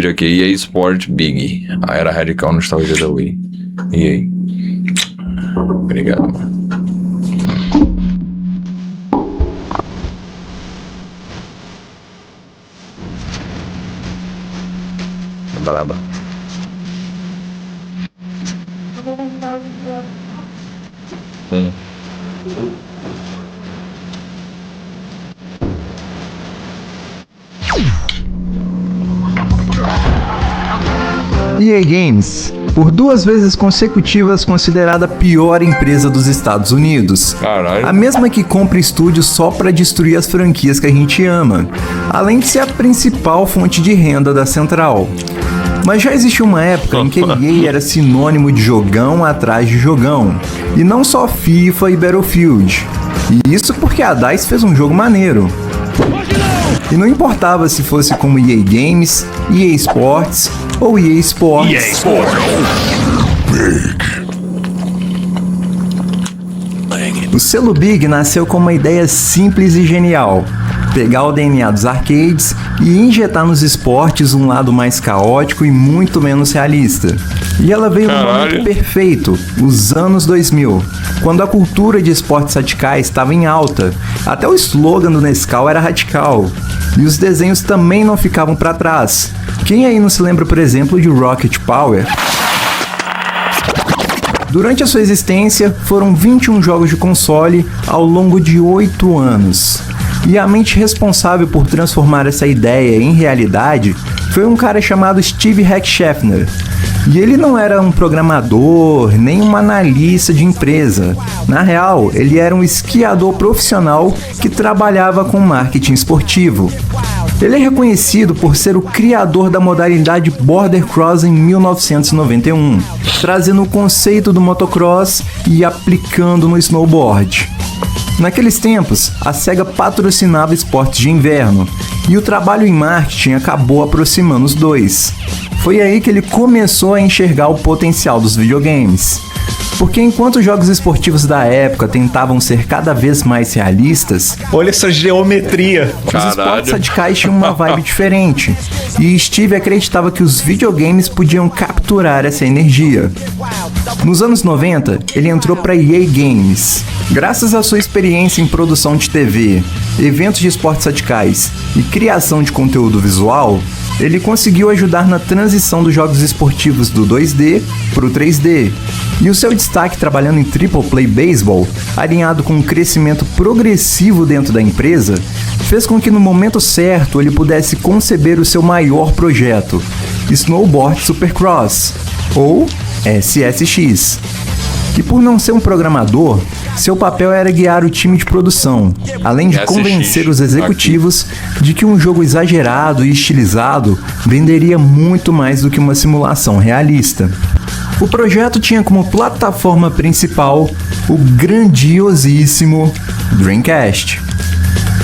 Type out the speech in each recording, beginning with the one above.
vídeo aqui, EA Sport Big. A era radical nostalgia da Wii. EA. Obrigado, mano. Braba. EA Games, por 2 vezes consecutivas considerada a pior empresa dos Estados Unidos. Caralho. A mesma que compra estúdios só pra destruir as franquias que a gente ama, além de ser a principal fonte de renda da central. Mas já existiu uma época em que a EA era sinônimo de jogão atrás de jogão, e não só FIFA e Battlefield. E isso porque a DICE fez um jogo maneiro. E não importava se fosse como EA Games, EA Sports ou EA Sports. EA Sports. O selo Big nasceu com uma ideia simples e genial: pegar o DNA dos arcades e injetar nos esportes um lado mais caótico e muito menos realista. E ela veio no momento perfeito, os anos 2000, quando a cultura de esportes radicais estava em alta. Até o slogan do Nescau era radical. E os desenhos também não ficavam para trás. Quem aí não se lembra, por exemplo, de Rocket Power? Durante a sua existência, foram 21 jogos de console ao longo de 8 anos. E a mente responsável por transformar essa ideia em realidade foi um cara chamado Steve Heckschaefner. E ele não era um programador, nem um analista de empresa. Na real, ele era um esquiador profissional que trabalhava com marketing esportivo. Ele é reconhecido por ser o criador da modalidade Border Cross em 1991, trazendo o conceito do motocross e aplicando no snowboard. Naqueles tempos, a SEGA patrocinava esportes de inverno, e o trabalho em marketing acabou aproximando os dois. Foi aí que ele começou a enxergar o potencial dos videogames. Porque enquanto os jogos esportivos da época tentavam ser cada vez mais realistas, olha essa geometria, os esportes radicais tinham uma vibe diferente, e Steve acreditava que os videogames podiam capturar essa energia. Nos anos 90, ele entrou para EA Games. Graças à sua experiência em produção de TV, eventos de esportes radicais e criação de conteúdo visual, ele conseguiu ajudar na transição dos jogos esportivos do 2D para o 3D. E o seu destaque trabalhando em Triple Play Baseball, alinhado com um crescimento progressivo dentro da empresa, fez com que no momento certo ele pudesse conceber o seu maior projeto, Snowboard Supercross, ou SSX. E por não ser um programador, seu papel era guiar o time de produção, além de convencer os executivos de que um jogo exagerado e estilizado venderia muito mais do que uma simulação realista. O projeto tinha como plataforma principal o grandiosíssimo Dreamcast.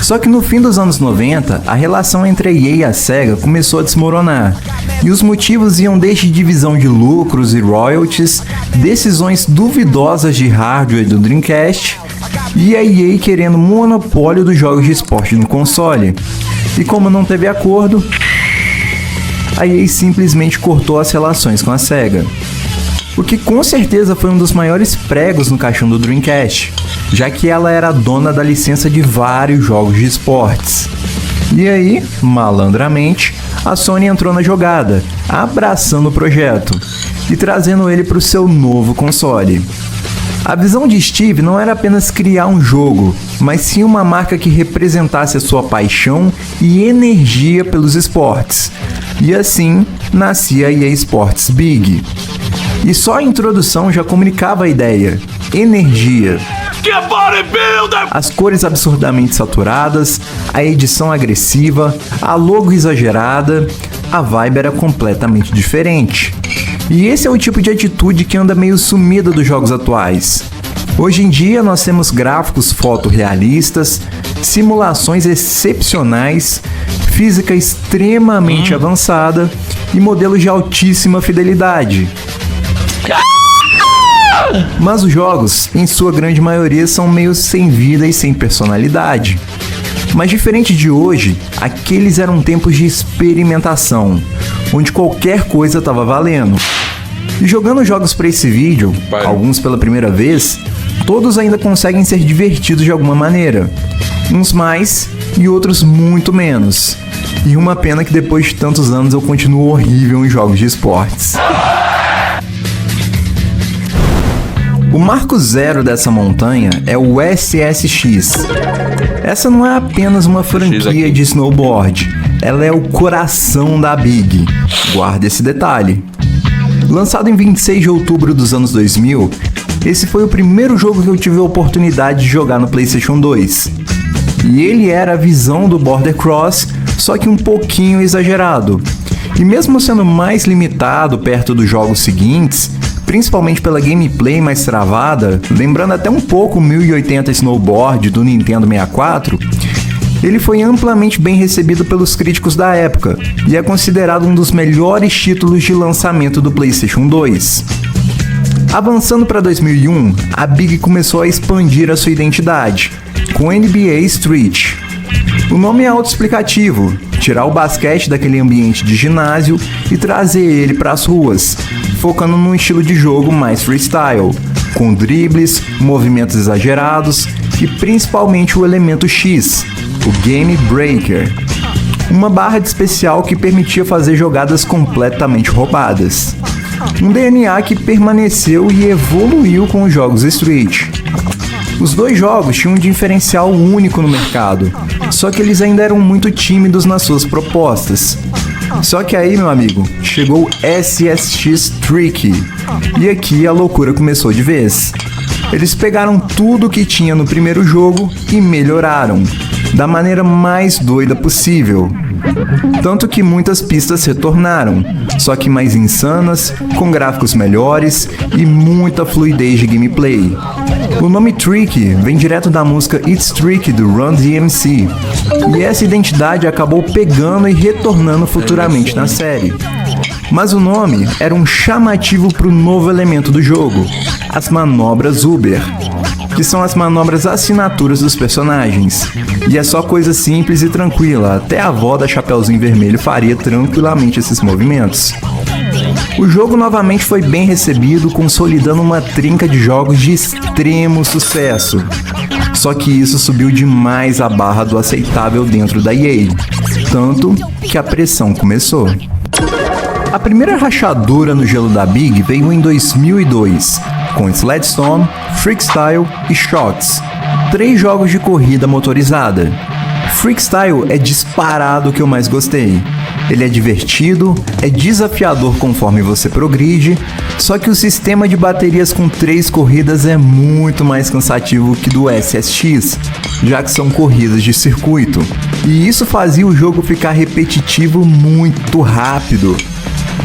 Só que no fim dos anos 90, a relação entre a EA e a SEGA começou a desmoronar, e os motivos iam desde divisão de lucros e royalties, decisões duvidosas de hardware do Dreamcast, e a EA querendo monopólio dos jogos de esporte no console. E como não teve acordo, a EA simplesmente cortou as relações com a SEGA. O que com certeza foi um dos maiores pregos no caixão do Dreamcast, já que ela era a dona da licença de vários jogos de esportes. E aí, malandramente, a Sony entrou na jogada, abraçando o projeto e trazendo ele para o seu novo console. A visão de Steve não era apenas criar um jogo, mas sim uma marca que representasse a sua paixão e energia pelos esportes. E assim, nascia a EA Sports Big. E só a introdução já comunicava a ideia: energia. As cores absurdamente saturadas, a edição agressiva, a logo exagerada, a vibe era completamente diferente. E esse é o tipo de atitude que anda meio sumida dos jogos atuais. Hoje em dia nós temos gráficos fotorrealistas, simulações excepcionais, física extremamente avançada e modelos de altíssima fidelidade. Mas os jogos, em sua grande maioria, são meio sem vida e sem personalidade. Mas diferente de hoje, aqueles eram tempos de experimentação. onde qualquer coisa estava valendo. E jogando jogos para esse vídeo, alguns pela primeira vez, todos ainda conseguem ser divertidos de alguma maneira. Uns mais e outros muito menos. E uma pena que depois de tantos anos eu continuo horrível em jogos de esportes. O marco zero dessa montanha é o SSX. Essa não é apenas uma franquia de snowboard, ela é o coração da Big. Guarda esse detalhe. Lançado em 26 de outubro dos anos 2000, esse foi o primeiro jogo que eu tive a oportunidade de jogar no PlayStation 2. E ele era a visão do Border Cross, só que um pouquinho exagerado. E mesmo sendo mais limitado perto dos jogos seguintes, principalmente pela gameplay mais travada, lembrando até um pouco o 1080 Snowboard do Nintendo 64, ele foi amplamente bem recebido pelos críticos da época e é considerado um dos melhores títulos de lançamento do PlayStation 2. Avançando para 2001, a Big começou a expandir a sua identidade, com NBA Street. O nome é autoexplicativo, tirar o basquete daquele ambiente de ginásio e trazer ele para as ruas, focando num estilo de jogo mais freestyle, com dribles, movimentos exagerados e principalmente o elemento X, o Game Breaker, uma barra de especial que permitia fazer jogadas completamente roubadas. Um DNA que permaneceu e evoluiu com os jogos Street. Os dois jogos tinham um diferencial único no mercado, só que eles ainda eram muito tímidos nas suas propostas. Só que aí, meu amigo, chegou o SSX Tricky, e aqui a loucura começou de vez. Eles pegaram tudo que tinha no primeiro jogo e melhoraram, da maneira mais doida possível. Tanto que muitas pistas retornaram, só que mais insanas, com gráficos melhores e muita fluidez de gameplay. O nome Tricky vem direto da música It's Tricky do Run DMC, e essa identidade acabou pegando e retornando futuramente na série. Mas o nome era um chamativo para o novo elemento do jogo, as manobras Uber, que são as manobras assinaturas dos personagens. E é só coisa simples e tranquila, até a avó da Chapeuzinho Vermelho faria tranquilamente esses movimentos. O jogo novamente foi bem recebido, consolidando uma trinca de jogos de extremo sucesso. Só que isso subiu demais a barra do aceitável dentro da EA, tanto que a pressão começou. A primeira rachadura no gelo da Big veio em 2002, com Sledstorm, Freakstyle e Shots, 3 jogos de corrida motorizada. Freakstyle é disparado o que eu mais gostei. Ele é divertido, é desafiador conforme você progride, só que o sistema de baterias com 3 corridas é muito mais cansativo que do SSX, já que são corridas de circuito. E isso fazia o jogo ficar repetitivo muito rápido.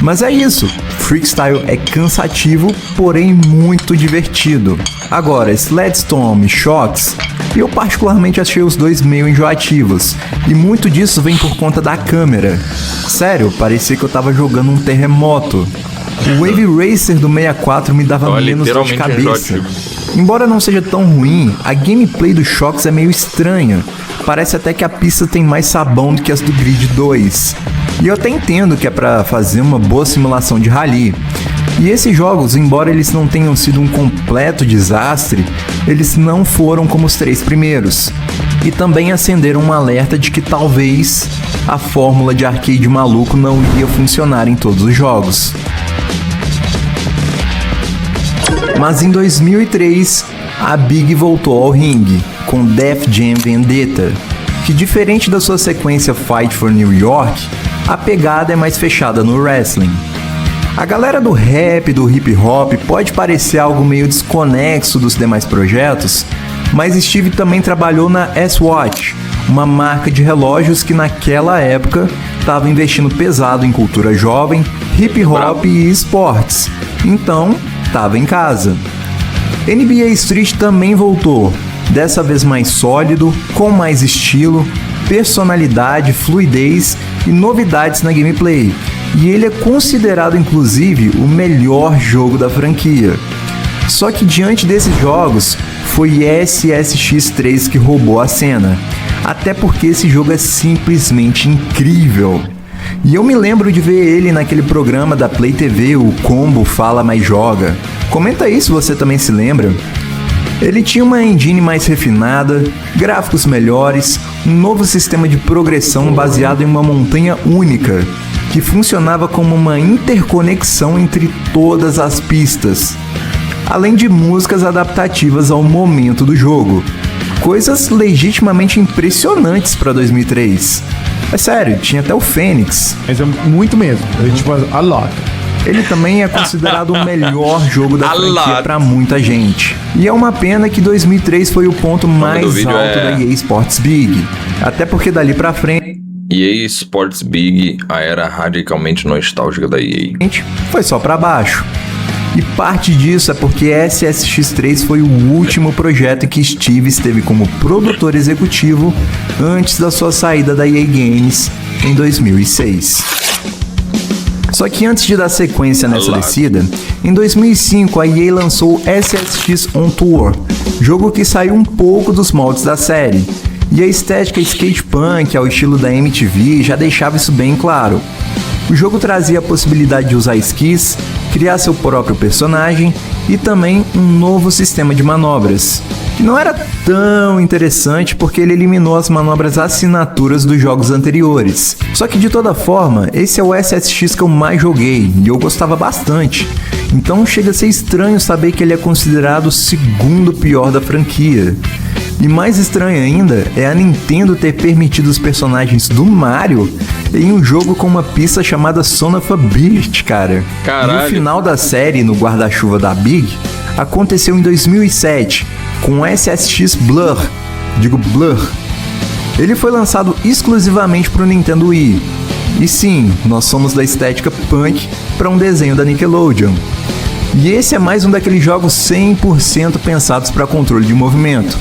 Mas é isso, Freakstyle é cansativo, porém muito divertido. Agora, Sledstorm e Shots, eu particularmente achei os dois meio enjoativos, e muito disso vem por conta da câmera. Sério, parecia que eu tava jogando um terremoto. O Wave Racer do 64 me dava menos dor de cabeça. Embora não seja tão ruim, a gameplay do Shox é meio estranha. Parece até que a pista tem mais sabão do que as do Grid 2. E eu até entendo que é pra fazer uma boa simulação de rally. E esses jogos, embora eles não tenham sido um completo desastre, eles não foram como os 3 primeiros. E também acenderam um alerta de que talvez a fórmula de arcade maluco não iria funcionar em todos os jogos. Mas em 2003, a Big voltou ao ringue, com Def Jam Vendetta, que diferente da sua sequência Fight for New York, a pegada é mais fechada no wrestling. A galera do rap e do hip hop pode parecer algo meio desconexo dos demais projetos, mas Steve também trabalhou na S-Watch, uma marca de relógios que naquela época estava investindo pesado em cultura jovem, hip hop e esportes, então estava em casa. NBA Street também voltou, dessa vez mais sólido, com mais estilo, personalidade, fluidez e novidades na gameplay, e ele é considerado inclusive o melhor jogo da franquia. Só que diante desses jogos, foi SSX3 que roubou a cena, até porque esse jogo é simplesmente incrível. E eu me lembro de ver ele naquele programa da Play TV, o Combo Fala Mais Joga. Comenta aí se você também se lembra. Ele tinha uma engine mais refinada, gráficos melhores, um novo sistema de progressão baseado em uma montanha única, que funcionava como uma interconexão entre todas as pistas, além de músicas adaptativas ao momento do jogo. Coisas legitimamente impressionantes para 2003. É sério, tinha até o Fênix. Mas é muito mesmo. Tipo, a lot. Ele também é considerado o melhor jogo da franquia para muita gente. E é uma pena que 2003 foi o ponto mais alto da EA Sports Big. Até porque dali pra frente... EA Sports Big, a era radicalmente nostálgica da EA. Foi só pra baixo. E parte disso é porque SSX3 foi o último projeto que Steve esteve como produtor executivo antes da sua saída da EA Games em 2006. Só que antes de dar sequência nessa descida, em 2005 a EA lançou SSX On Tour, jogo que saiu um pouco dos moldes da série, e a estética skatepunk ao estilo da MTV já deixava isso bem claro. O jogo trazia a possibilidade de usar skis, criar seu próprio personagem e também um novo sistema de manobras, que não era tão interessante porque ele eliminou as manobras assinaturas dos jogos anteriores. Só que de toda forma, esse é o SSX que eu mais joguei e eu gostava bastante. Então chega a ser estranho saber que ele é considerado o segundo pior da franquia. E mais estranho ainda é a Nintendo ter permitido os personagens do Mario em um jogo com uma pista chamada Son of a Beast, cara. Caralho. E o final da série no guarda-chuva da Big aconteceu em 2007 com o SSX Blur. Ele foi lançado exclusivamente para o Nintendo Wii. E sim, nós somos da estética punk para um desenho da Nickelodeon. E esse é mais um daqueles jogos 100% pensados para controle de movimento.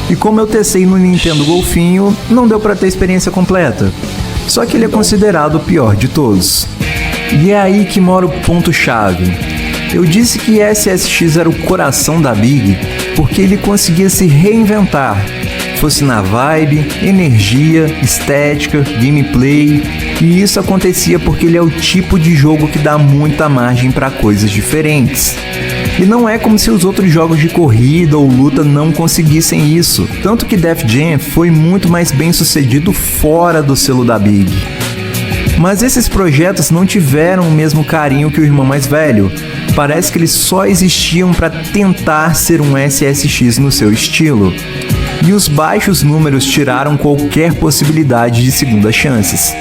E como eu testei no Nintendo Golfinho, não deu para ter experiência completa. Só que ele é considerado o pior de todos. E é aí que mora o ponto-chave. Eu disse que SSX era o coração da Big porque ele conseguia se reinventar, fosse na vibe, energia, estética, gameplay, e isso acontecia porque ele é o tipo de jogo que dá muita margem para coisas diferentes. E não é como se os outros jogos de corrida ou luta não conseguissem isso, tanto que Def Jam foi muito mais bem sucedido fora do selo da Big. Mas esses projetos não tiveram o mesmo carinho que o irmão mais velho. Parece que eles só existiam para tentar ser um SSX no seu estilo. E os baixos números tiraram qualquer possibilidade de segundas chances.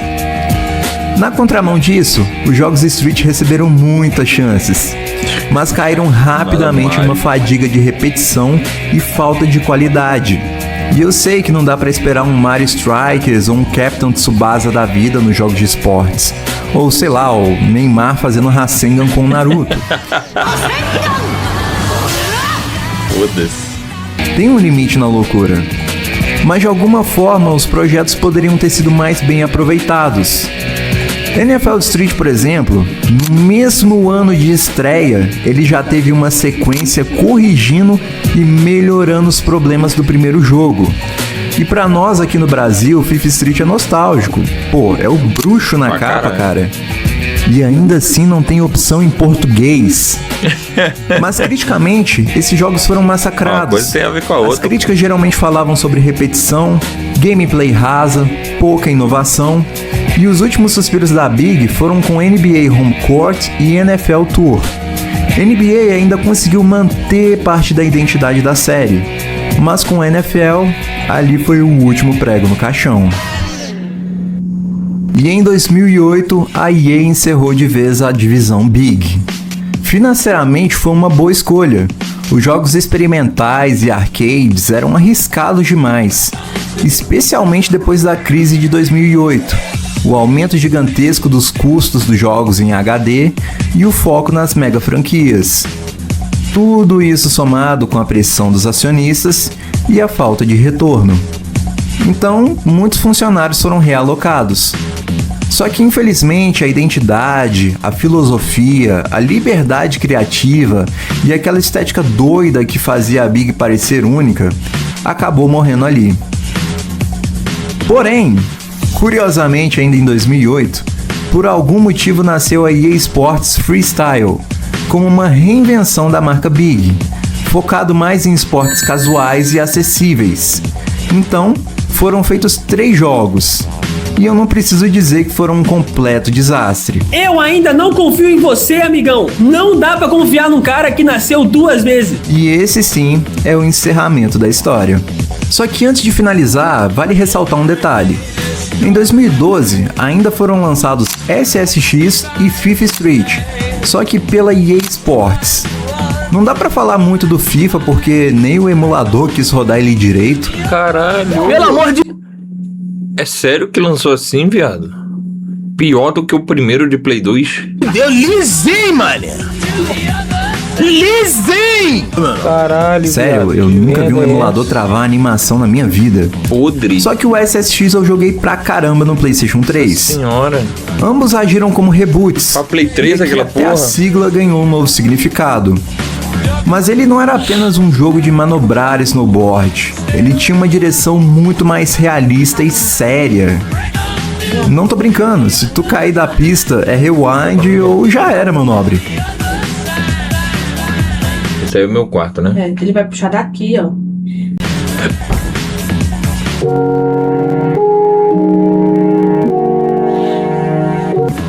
Na contramão disso, os jogos Street receberam muitas chances, mas caíram rapidamente em uma fadiga de repetição e falta de qualidade. E eu sei que não dá pra esperar um Mario Strikers ou um Captain Tsubasa da vida nos jogos de esportes. Ou sei lá, o Neymar fazendo Rasengan com o Naruto. Foda-se. Tem um limite na loucura. Mas de alguma forma os projetos poderiam ter sido mais bem aproveitados. NFL Street, por exemplo, no mesmo ano de estreia, ele já teve uma sequência corrigindo e melhorando os problemas do primeiro jogo. E pra nós aqui no Brasil, FIFA Street é nostálgico. Pô, é o bruxo na capa, cara. E ainda assim não tem opção em português. Mas criticamente, esses jogos foram massacrados. Uma coisa tem a ver com a outra. As críticas geralmente falavam sobre repetição, gameplay rasa, pouca inovação. E os últimos suspiros da Big foram com NBA Home Court e NFL Tour. NBA ainda conseguiu manter parte da identidade da série, mas com NFL, ali foi o último prego no caixão. E em 2008, a EA encerrou de vez a divisão Big. Financeiramente foi uma boa escolha. Os jogos experimentais e arcades eram arriscados demais, especialmente depois da crise de 2008. O aumento gigantesco dos custos dos jogos em HD e o foco nas mega franquias. Tudo isso somado com a pressão dos acionistas e a falta de retorno. Então, muitos funcionários foram realocados. Só que infelizmente a identidade, a filosofia, a liberdade criativa e aquela estética doida que fazia a Big parecer única, acabou morrendo ali. Porém, curiosamente, ainda em 2008, Por algum motivo nasceu a EA Sports Freestyle, como uma reinvenção da marca Big, focado mais em esportes casuais e acessíveis. Então, foram feitos 3 jogos, e eu não preciso dizer que foram um completo desastre. Eu ainda não confio em você, amigão. Não dá pra confiar num cara que nasceu 2 vezes. E esse sim é o encerramento da história. Só que antes de finalizar, vale ressaltar um detalhe. Em 2012, ainda foram lançados SSX e FIFA Street, só que pela EA Sports. Não dá pra falar muito do FIFA porque nem o emulador quis rodar ele direito. Caralho. Pelo amor de... É sério que lançou assim, viado? Pior do que o primeiro de Play 2? Eu lisei, mano. Lisei! Caralho, Sério, viado, eu que nunca vi um merda é emulador essa? travar a animação na minha vida. Podre. Só que o SSX eu joguei pra caramba no PlayStation 3. Senhora. Ambos agiram como reboots. Pra Play 3 e aqui aquela até porra? a sigla ganhou um novo significado. Mas ele não era apenas um jogo de manobrar snowboard. Ele tinha uma direção muito mais realista e séria. Não tô brincando, se tu cair da pista é rewind ou já era, meu nobre. Esse aí é o meu quarto, né? É, ele vai puxar daqui, ó.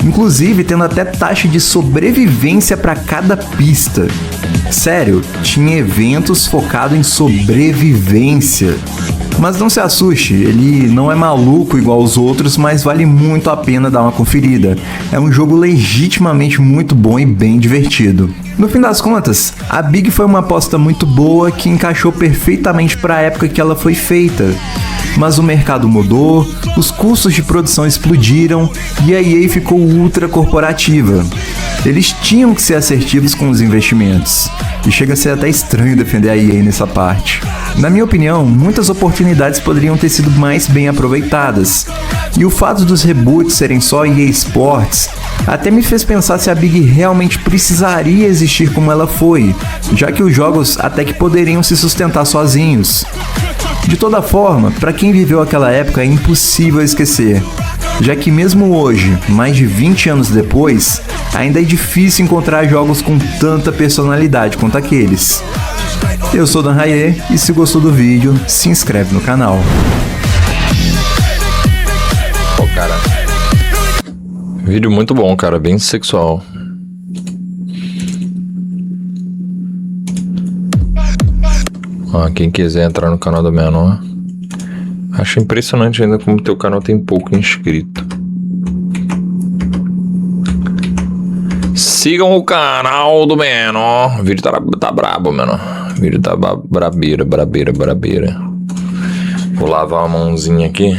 Inclusive tendo até taxa de sobrevivência para cada pista. Sério, tinha eventos focados em sobrevivência. Mas não se assuste, ele não é maluco igual os outros, mas vale muito a pena dar uma conferida. É um jogo legitimamente muito bom e bem divertido. No fim das contas, a Big foi uma aposta muito boa que encaixou perfeitamente para a época que ela foi feita. Mas o mercado mudou, os custos de produção explodiram e a EA ficou ultra corporativa. Eles tinham que ser assertivos com os investimentos, e chega a ser até estranho defender a EA nessa parte. Na minha opinião, muitas oportunidades poderiam ter sido mais bem aproveitadas, e o fato dos reboots serem só EA Sports até me fez pensar se a Big realmente precisaria existir como ela foi, já que os jogos até que poderiam se sustentar sozinhos. De toda forma, para quem viveu aquela época é impossível esquecer, já que mesmo hoje, mais de 20 anos depois, ainda é difícil encontrar jogos com tanta personalidade quanto aqueles. Eu sou Dan Raie e se gostou do vídeo, se inscreve no canal. Pô, cara. Vídeo muito bom, cara. Bem sexual. Ó, quem quiser entrar no canal do Menor. Acho impressionante ainda como teu canal tem pouco inscrito. Sigam o canal do Menor. O vídeo tá brabo, Menor. O vídeo tá brabeira. Vou lavar a mãozinha aqui.